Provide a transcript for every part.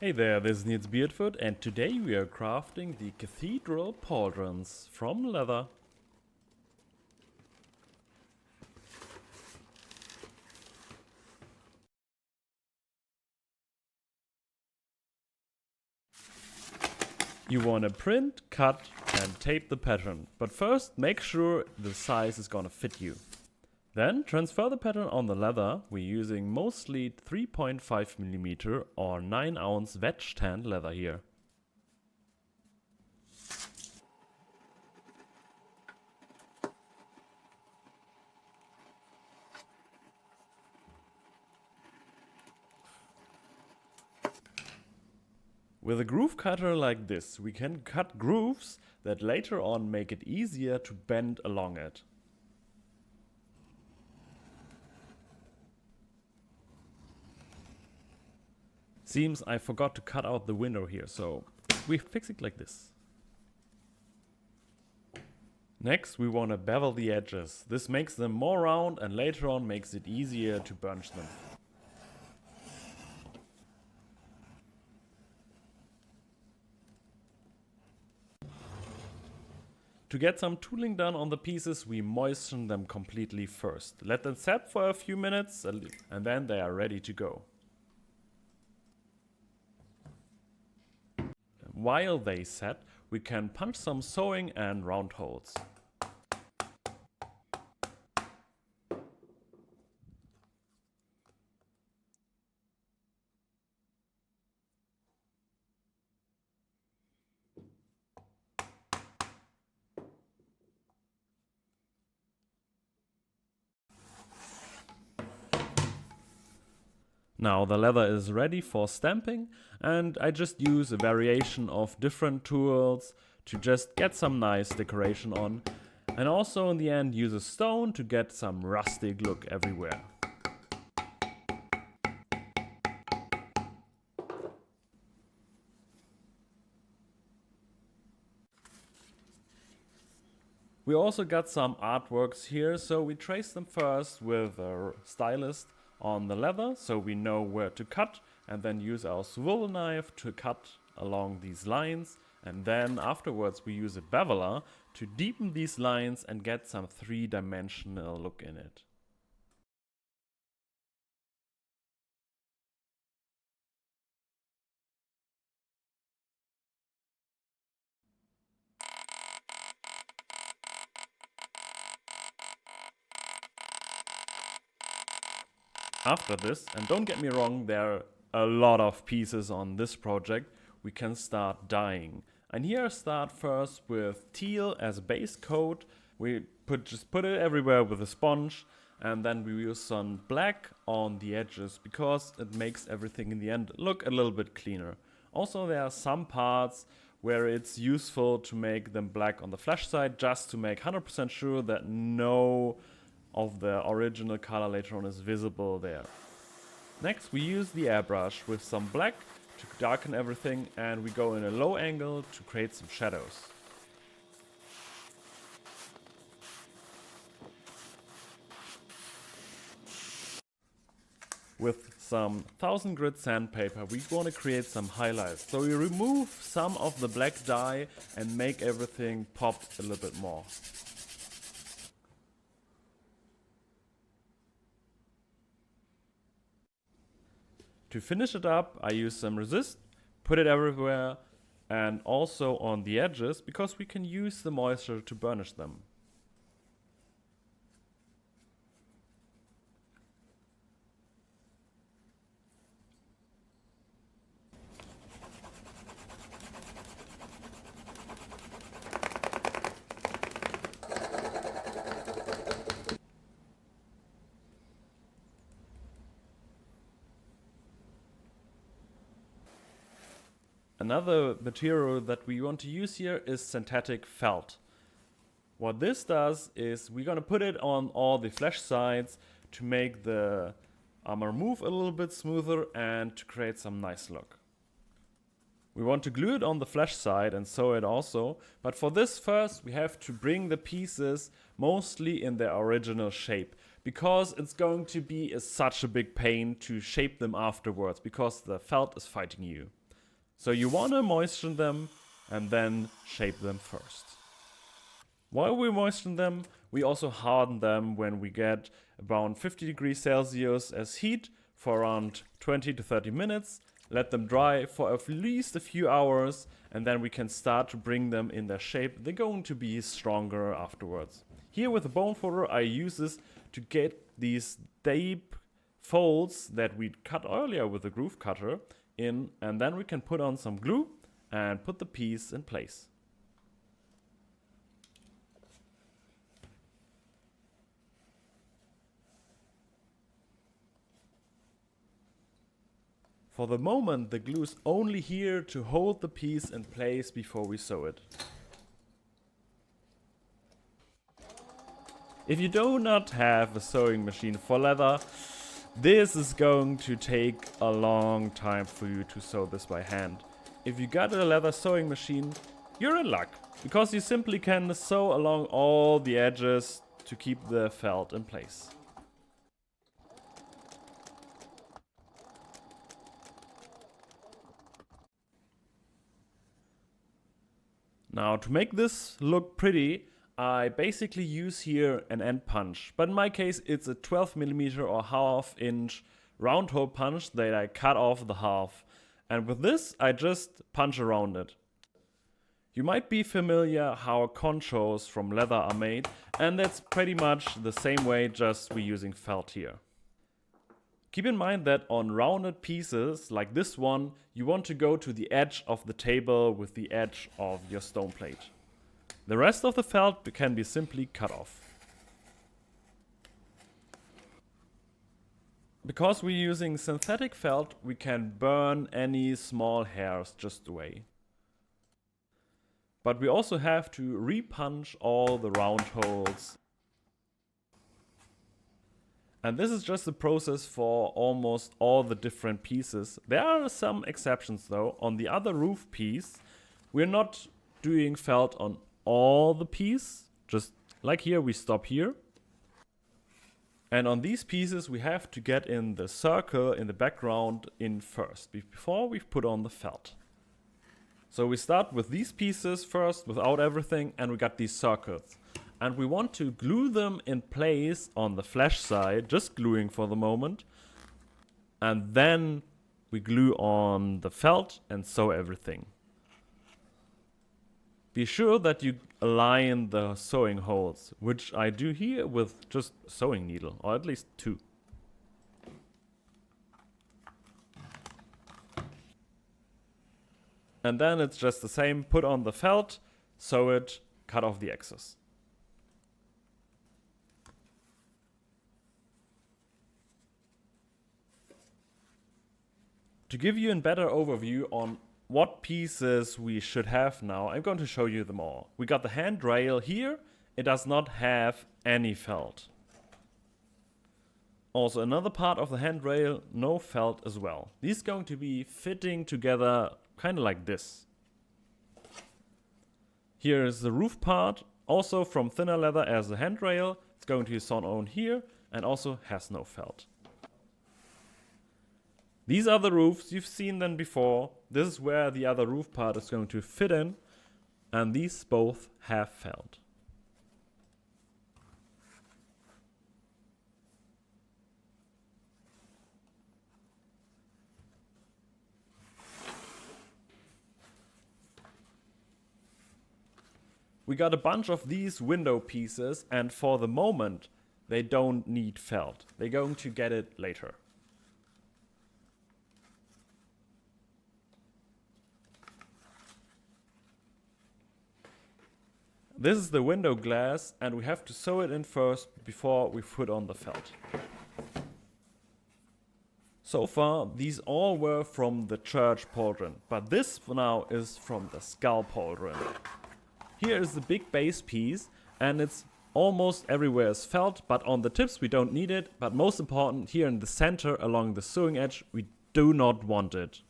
Hey there, this is Niels Beardfoot, and today we are crafting the Cathedral Pauldrons from leather. You want to print, cut and tape the pattern, but first make sure the size is gonna fit you. Then transfer the pattern on the leather. We're using mostly 3.5mm or 9-ounce wedge tanned leather here. With a groove cutter like this, we can cut grooves that later on make it easier to bend along it. Seems I forgot to cut out the window here, so we fix it like this. Next, we want to bevel the edges. This makes them more round and later on makes it easier to burnish them. To get some tooling done on the pieces, we moisten them completely first. Let them set for a few minutes and then they are ready to go. While they set, we can punch some sewing and round holes. Now the leather is ready for stamping, and I just use a variation of different tools to just get some nice decoration on, and also in the end use a stone to get some rustic look everywhere. We also got some artworks here, so we trace them first with a stylist on the leather so we know where to cut, and then use our swivel knife to cut along these lines, and then afterwards we use a beveler to deepen these lines and get some three-dimensional look in it. After this, and don't get me wrong, there are a lot of pieces on this project, we can start dyeing. And here I start first with teal as a base coat. We just put it everywhere with a sponge, and then we use some black on the edges because it makes everything in the end look a little bit cleaner. Also, there are some parts where it's useful to make them black on the flash side just to make 100% sure that no of the original color later on is visible there. Next, we use the airbrush with some black to darken everything, and we go in a low angle to create some shadows. With some 1000 grit sandpaper, we want to create some highlights. So we remove some of the black dye and make everything pop a little bit more. To finish it up, I use some resist, put it everywhere and also on the edges because we can use the moisture to burnish them. Another material that we want to use here is synthetic felt. What this does is we're going to put it on all the flash sides to make the armor move a little bit smoother and to create some nice look. We want to glue it on the flash side and sew it also, but for this first we have to bring the pieces mostly in their original shape, because it's going to be such a big pain to shape them afterwards because the felt is fighting you. So you want to moisten them and then shape them first. While we moisten them, we also harden them when we get around 50 degrees Celsius as heat for around 20 to 30 minutes. Let them dry for at least a few hours, and then we can start to bring them in their shape. They're going to be stronger afterwards. Here with the bone folder, I use this to get these deep folds that we cut earlier with the groove cutter in, and then we can put on some glue and put the piece in place. For the moment, the glue is only here to hold the piece in place before we sew it. If you do not have a sewing machine for leather, this is going to take a long time for you to sew this by hand. If you got a leather sewing machine, you're in luck, because you simply can sew along all the edges to keep the felt in place. Now, to make this look pretty, I basically use here an end punch, but in my case it's a 12mm or half-inch round hole punch that I cut off the half, and with this I just punch around it. You might be familiar how conchos from leather are made, and that's pretty much the same way, just we're using felt here. Keep in mind that on rounded pieces like this one, you want to go to the edge of the table with the edge of your stone plate. The rest of the felt can be simply cut off. Because we're using synthetic felt, we can burn any small hairs just away. But we also have to repunch all the round holes. And this is just the process for almost all the different pieces. There are some exceptions though. On the other roof piece, we're not doing felt on all the piece. Just like here, we stop here. And on these pieces, we have to get in the circle in the background in first, before we put on the felt. So we start with these pieces first, without everything, and we got these circles. And we want to glue them in place on the flash side, just gluing for the moment. And then we glue on the felt and sew everything. Be sure that you align the sewing holes, which I do here with just a sewing needle, or at least two. And then it's just the same, put on the felt, sew it, cut off the excess. To give you a better overview on what pieces we should have now, I'm going to show you them all. We got the handrail here. It does not have any felt. Also, another part of the handrail, no felt as well. These are going to be fitting together kind of like this. Here is the roof part, also from thinner leather as the handrail. It's going to be sewn on here and also has no felt. These are the roofs, you've seen them before. This is where the other roof part is going to fit in, and these both have felt. We got a bunch of these window pieces, and for the moment, they don't need felt. They're going to get it later. This is the window glass, and we have to sew it in first before we put on the felt. So far, these all were from the church pauldron, but this for now is from the skull pauldron. Here is the big base piece, and it's almost everywhere is felt, but on the tips we don't need it, but most important, here in the center along the sewing edge, we do not want it.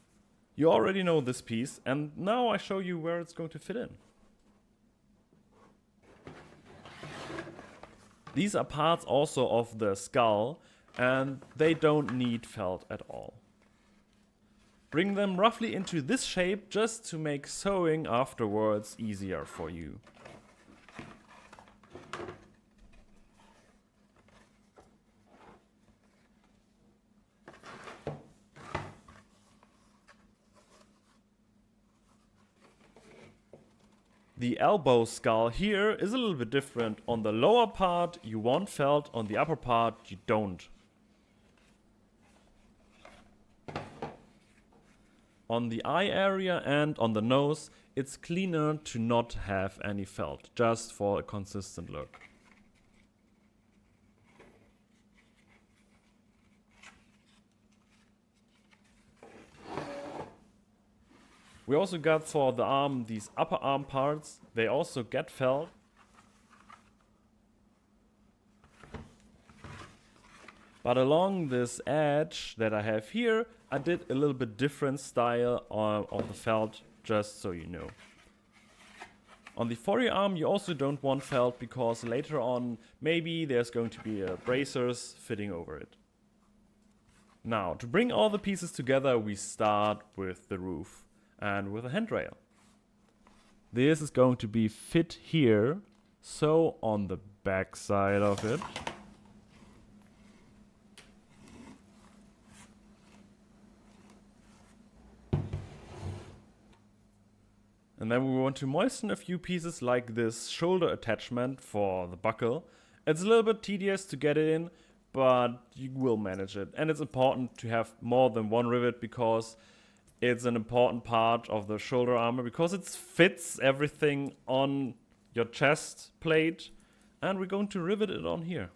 You already know this piece, and now I show you where it's going to fit in. These are parts also of the skull, and they don't need felt at all. Bring them roughly into this shape just to make sewing afterwards easier for you. The elbow skull here is a little bit different. On the lower part you want felt, on the upper part you don't. On the eye area and on the nose, it's cleaner to not have any felt, just for a consistent look. We also got for the arm these upper arm parts, they also get felt. But along this edge that I have here, I did a little bit different style of the felt, just so you know. On the forearm you also don't want felt because later on maybe there's going to be bracers fitting over it. Now, to bring all the pieces together we start with the roof and with a handrail. This is going to be fit here, so on the back side of it. And then we want to moisten a few pieces like this shoulder attachment for the buckle. It's a little bit tedious to get it in, but you will manage it. And it's important to have more than one rivet because it's an important part of the shoulder armor, because it fits everything on your chest plate. And we're going to rivet it on here.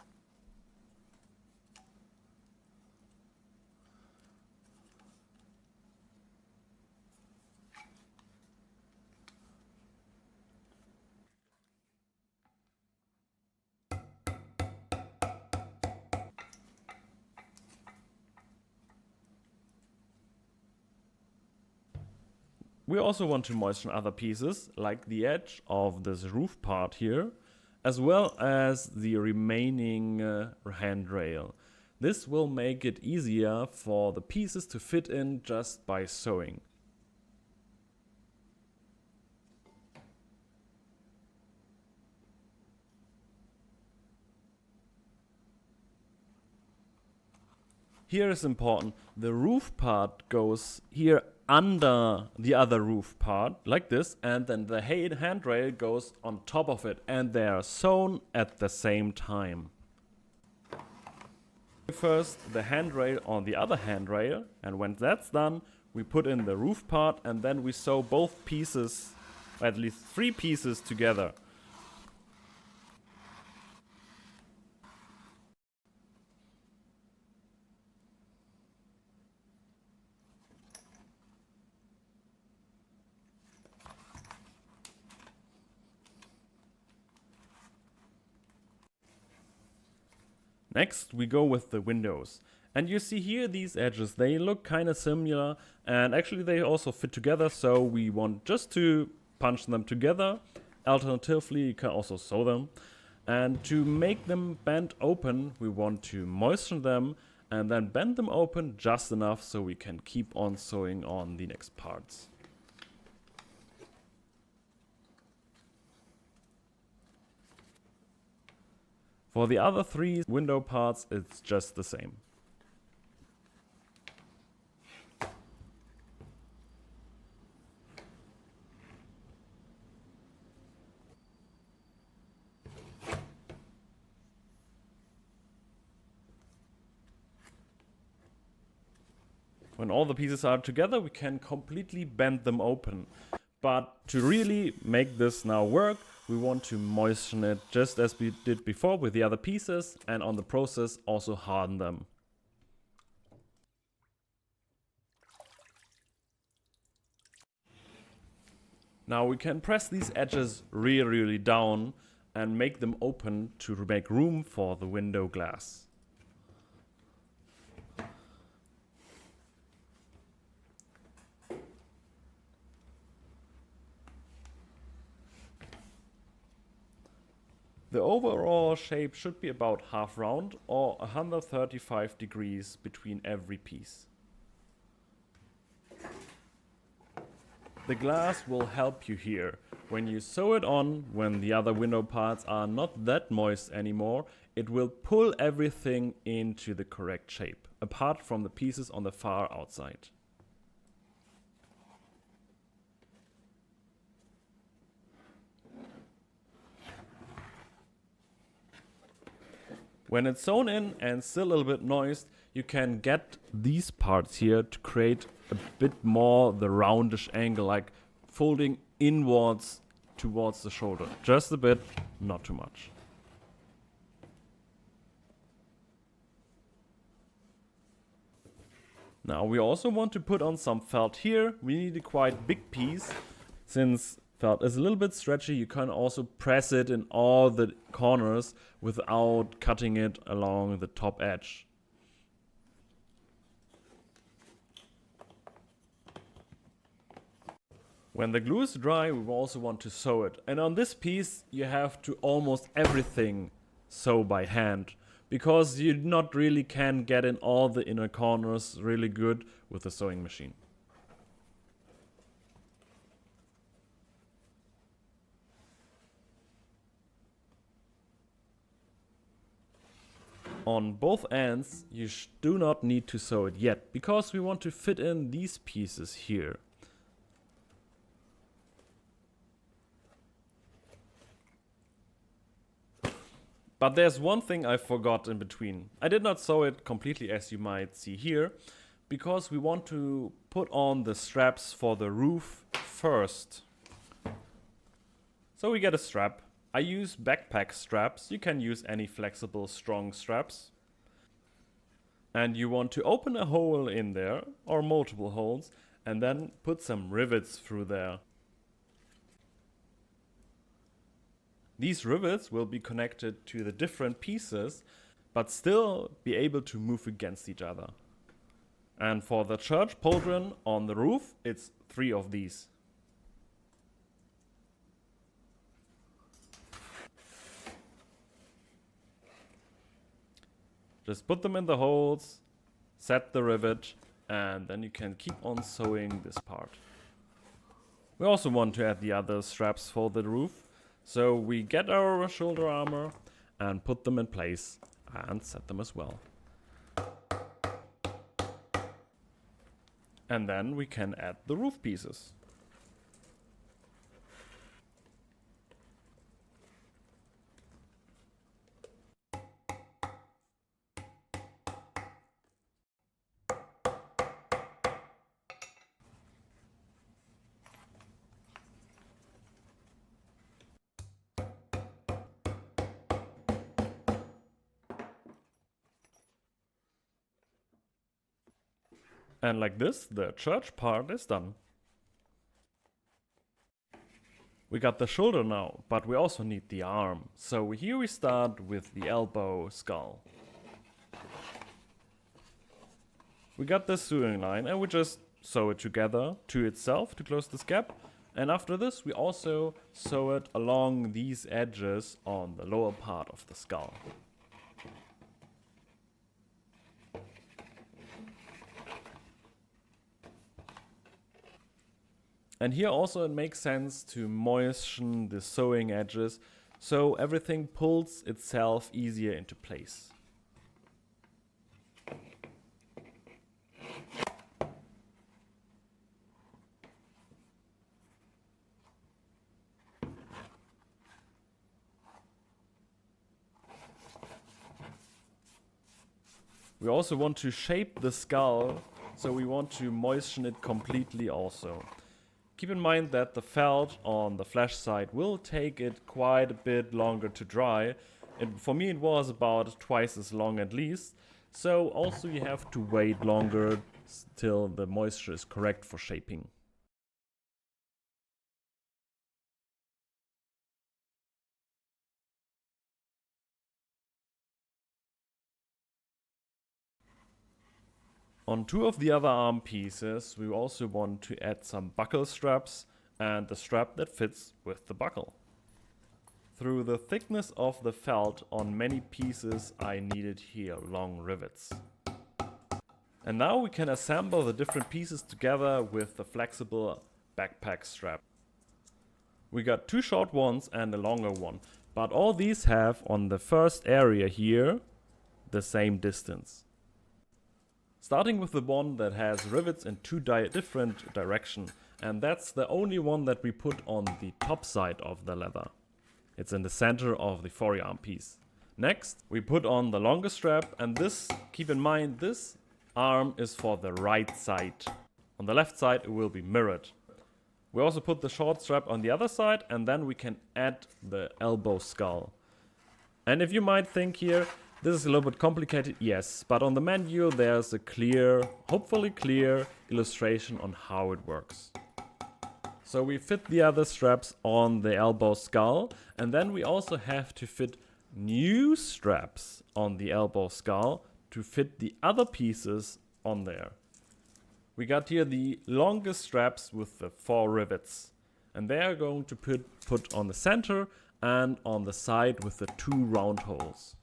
We also want to moisten other pieces, like the edge of this roof part here, as well as the remaining handrail. This will make it easier for the pieces to fit in just by sewing. Here is important, the roof part goes here under the other roof part, like this, and then the handrail goes on top of it, and they are sewn at the same time. First the handrail on the other handrail, and when that's done, we put in the roof part, and then we sew both pieces, at least 3 pieces together. Next we go with the windows. And you see here these edges, they look kind of similar, and actually they also fit together, so we want just to punch them together. Alternatively you can also sew them. And to make them bend open we want to moisten them and then bend them open just enough so we can keep on sewing on the next parts. For the other 3 window parts, it's just the same. When all the pieces are together, we can completely bend them open. But to really make this now work, we want to moisten it just as we did before with the other pieces, and on the process also harden them. Now we can press these edges really down and make them open to make room for the window glass. The overall shape should be about half round or 135 degrees between every piece. The glass will help you here. When you sew it on, when the other window parts are not that moist anymore, it will pull everything into the correct shape, apart from the pieces on the far outside. When it's sewn in and still a little bit moist, you can get these parts here to create a bit more the roundish angle, like folding inwards towards the shoulder. Just a bit, not too much. Now we also want to put on some felt here. We need a quite big piece. Since felt is a little bit stretchy, you can also press it in all the corners without cutting it along the top edge. When the glue is dry, we also want to sew it. And on this piece, you have to almost everything sew by hand, because you not really can get in all the inner corners really good with the sewing machine. On both ends, you do not need to sew it yet, because we want to fit in these pieces here. But there's one thing I forgot in between. I did not sew it completely, as you might see here, because we want to put on the straps for the roof first. So we get a strap. I use backpack straps. You can use any flexible, strong straps. And you want to open a hole in there, or multiple holes, and then put some rivets through there. These rivets will be connected to the different pieces, but still be able to move against each other. And for the church pauldron on the roof, it's 3 of these. Just put them in the holes, set the rivet, and then you can keep on sewing this part. We also want to add the other straps for the roof. So we get our shoulder armor and put them in place and set them as well. And then we can add the roof pieces. And like this, the church part is done. We got the shoulder now, but we also need the arm. So here we start with the elbow skull. We got the sewing line and we just sew it together to itself to close this gap. And after this, we also sew it along these edges on the lower part of the skull. And here also it makes sense to moisten the sewing edges so everything pulls itself easier into place. We also want to shape the skull, so we want to moisten it completely also. Keep in mind that the felt on the flash side will take it quite a bit longer to dry. For me it was about twice as long at least. So also you have to wait longer till the moisture is correct for shaping. On 2 of the other arm pieces, we also want to add some buckle straps and the strap that fits with the buckle. Through the thickness of the felt on many pieces, I needed here long rivets. And now we can assemble the different pieces together with the flexible backpack strap. We got two short ones and a longer one, but all these have on the first area here the same distance. Starting with the one that has rivets in two different directions, and that's the only one that we put on the top side of the leather. It's in the center of the forearm piece. Next, we put on the longer strap, and this, keep in mind, this arm is for the right side. On the left side it will be mirrored. We also put the short strap on the other side, and then we can add the elbow skull. And if you might think here, this is a little bit complicated, yes, but on the manual there's a clear, hopefully clear illustration on how it works. So we fit the other straps on the elbow skull, and then we also have to fit new straps on the elbow skull to fit the other pieces on there. We got here the longest straps with the 4 rivets, and they are going to put on the center and on the side with the 2 round holes.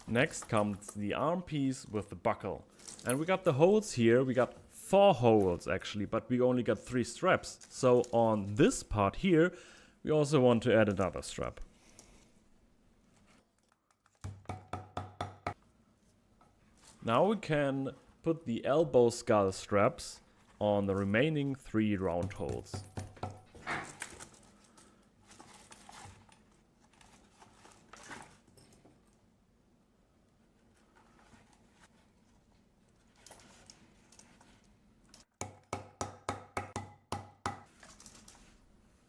Next comes the arm piece with the buckle, and we got the holes here. We got 4 holes actually, but we only got 3 straps. So on this part here we also want to add another strap. Now we can put the elbow skull straps on the remaining 3 round holes.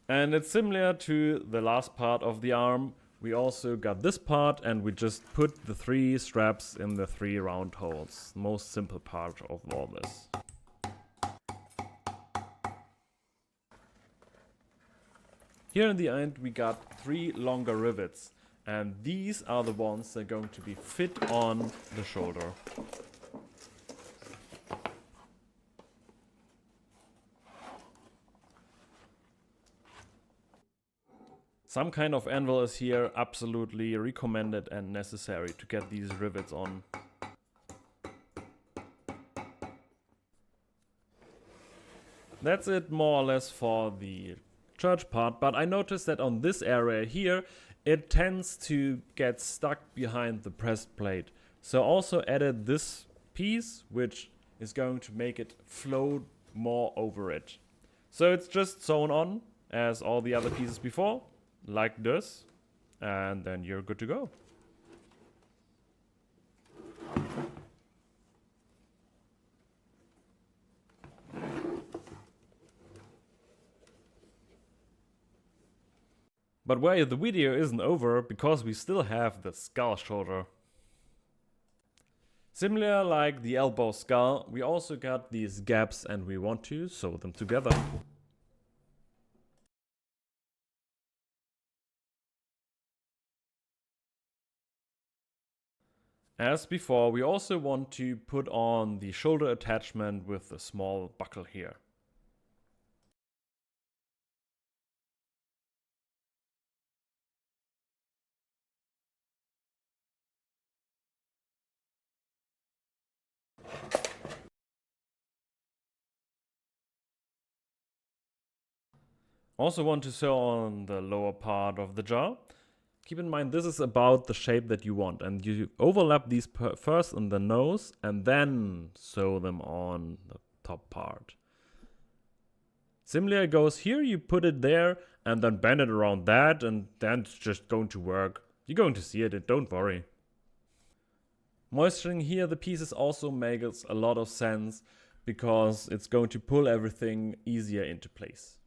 And it's similar to the last part of the arm. We also got this part, and we just put the 3 straps in the 3 round holes. Most simple part of all this. Here in the end we got 3 longer rivets, and these are the ones that are going to be fit on the shoulder. Some kind of anvil is here absolutely recommended and necessary to get these rivets on. That's it more or less for the church part, but I noticed that on this area here it tends to get stuck behind the pressed plate. So also added this piece, which is going to make it float more over it. So it's just sewn on as all the other pieces before, like this, and then you're good to go. But wait, the video isn't over, because we still have the skull shoulder. Similar like the elbow skull, we also got these gaps, and we want to sew them together. As before, we also want to put on the shoulder attachment with a small buckle here. Also want to sew on the lower part of the jar. Keep in mind, this is about the shape that you want, and you overlap these first on the nose and then sew them on the top part. Similar it goes here, you put it there and then bend it around that, and then it's just going to work. You're going to see it, don't worry. Moisturing here the pieces also makes a lot of sense, because it's going to pull everything easier into place.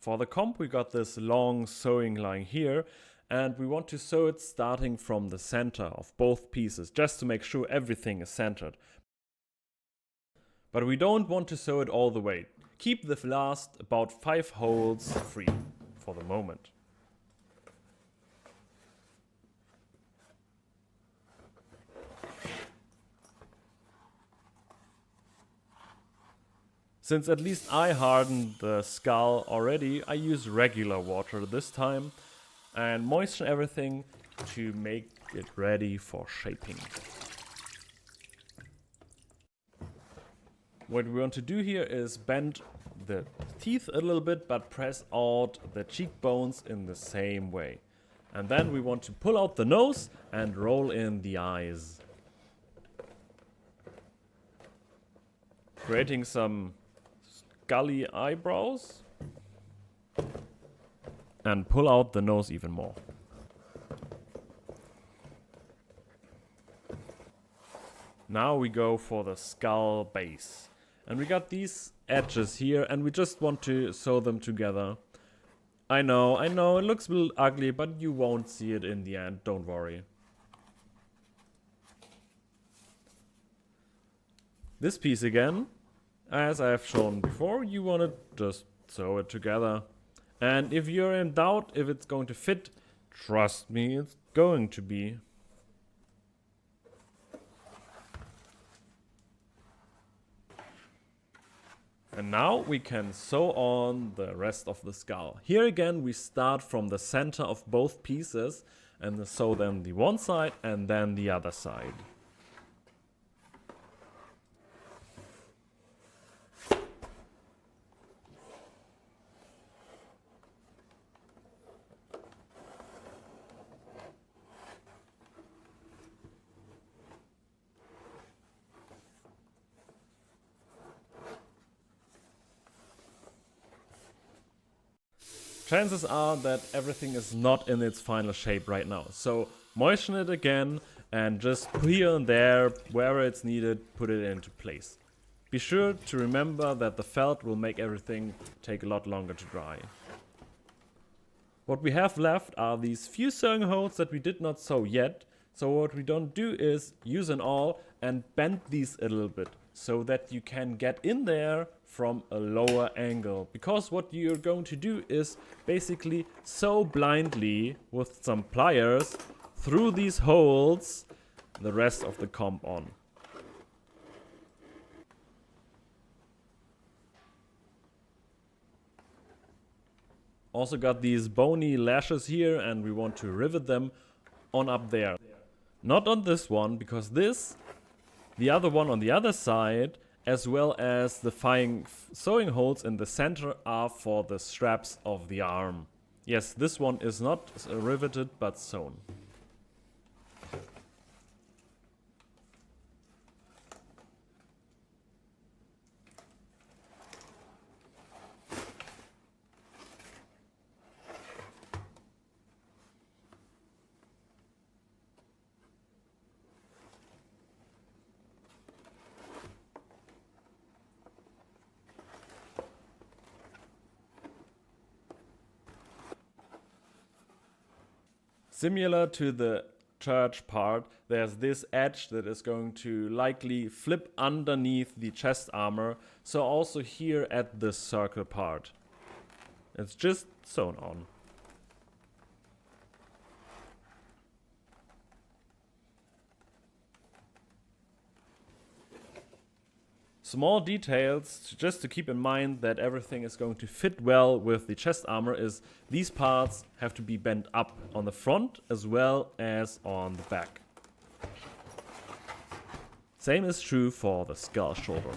For the comp we got this long sewing line here, and we want to sew it starting from the center of both pieces, just to make sure everything is centered. But we don't want to sew it all the way. Keep the last about 5 holes free for the moment. Since at least I hardened the skull already, I use regular water this time and moisten everything to make it ready for shaping. What we want to do here is bend the teeth a little bit, but press out the cheekbones in the same way. And then we want to pull out the nose and roll in the eyes, creating some scully eyebrows, and pull out the nose even more. Now we go for the skull base. And we got these edges here, and we just want to sew them together. I know, it looks a little ugly, but you won't see it in the end, don't worry. This piece again, as I have shown before, you want to just sew it together. And if you're in doubt if it's going to fit, trust me, it's going to be. And now we can sew on the rest of the skull. Here again we start from the center of both pieces and sew them the one side and then the other side. Chances are that everything is not in its final shape right now. So moisten it again and just here and there, wherever it's needed, put it into place. Be sure to remember that the felt will make everything take a lot longer to dry. What we have left are these few sewing holes that we did not sew yet. So what we don't do is use an awl and bend these a little bit so that you can get in there from a lower angle. Because what you're going to do is basically sew blindly with some pliers through these holes the rest of the comb on. Also got these bony lashes here and we want to rivet them on up there. Not on this one, because the other one on the other side, as well as the sewing holes in the center are for the straps of the arm. Yes, this one is not riveted but sewn. Similar to the church part, there's this edge that is going to likely flip underneath the chest armor, so also here at the circle part. It's just sewn on. Small details, just to keep in mind that everything is going to fit well with the chest armor, is these parts have to be bent up on the front as well as on the back. Same is true for the skull shoulder.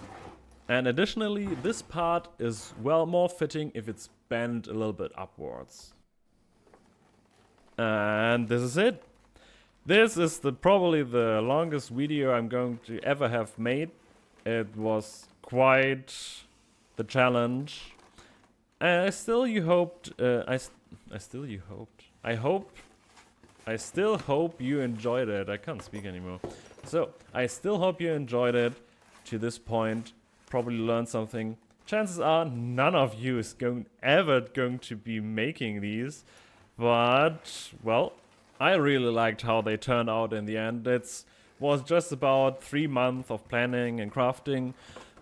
And additionally, this part is well more fitting if it's bent a little bit upwards. And this is it. This is probably the longest video I'm going to ever have made. It was quite the challenge. I still hope you enjoyed it. I can't speak anymore. So I still hope you enjoyed it to this point. Probably learned something. Chances are none of you is ever going to be making these, but well, I really liked how they turned out in the end. It was just about 3 months of planning and crafting,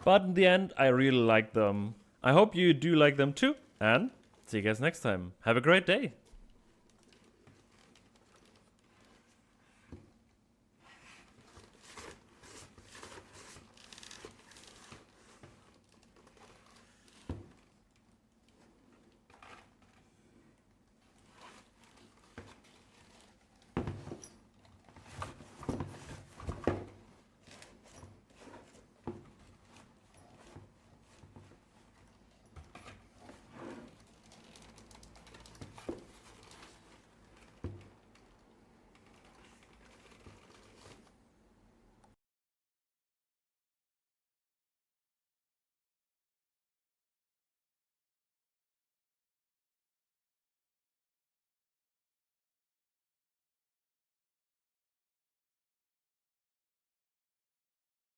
but in the end I really liked them. I hope you do like them too, and see you guys next time. Have a great day.